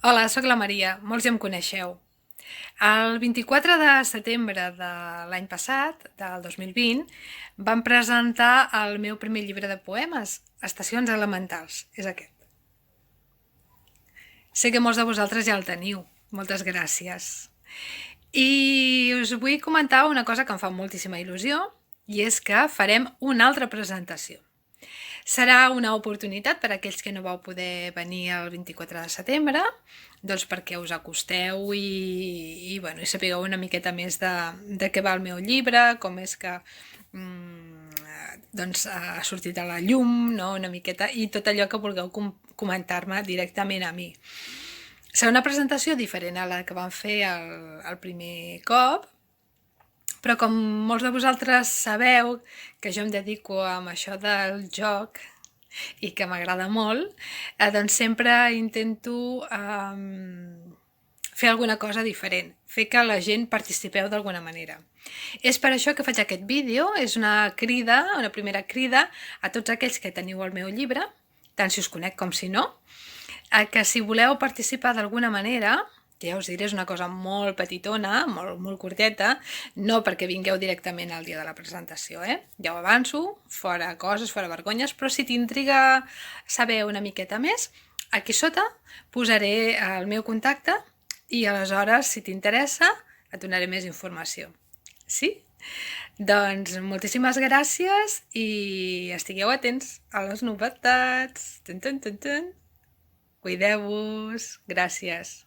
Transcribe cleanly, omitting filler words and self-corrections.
Hola, sóc la Maria, molts ja em coneixeu. El 24 de setembre de l'any passat, del 2020, vam presentar el meu primer llibre de poemes, Estacions Elementals, és aquest. Sé que molts de vosaltres ja el teniu, moltes gràcies. I us vull comentar una cosa que em fa moltíssima il·lusió, i és que farem una altra presentació. Serà una oportunitat per a aquells que no vau poder venir el 24 de setembre, doncs perquè us acosteu bueno, i sapigueu una miqueta més de què va el meu llibre, com és que doncs, ha sortit a la llum, no? Una miqueta, i tot allò que vulgueu comentar-me directament a mi. Serà una presentació diferent a la que vam fer el primer cop, però com molts de vosaltres sabeu que jo em dedico a això del joc i que m'agrada molt, doncs sempre intento fer alguna cosa diferent, fer que la gent participeu d'alguna manera. És per això que faig aquest vídeo, és una crida, una primera crida a tots aquells que teniu el meu llibre, tant si us conec com si no, que si voleu participar d'alguna manera, que ja us diré és una cosa molt petitona, molt curteta, no perquè vingueu directament al dia de la presentació, ja ho avanço, fora coses, fora vergonyes, però si t'intriga saber una miqueta més, aquí sota posaré el meu contacte i aleshores, si t'interessa, et donaré més informació. Sí? Doncs moltíssimes gràcies i estigueu atents a les novetats. Cuideu-vos. Gràcies.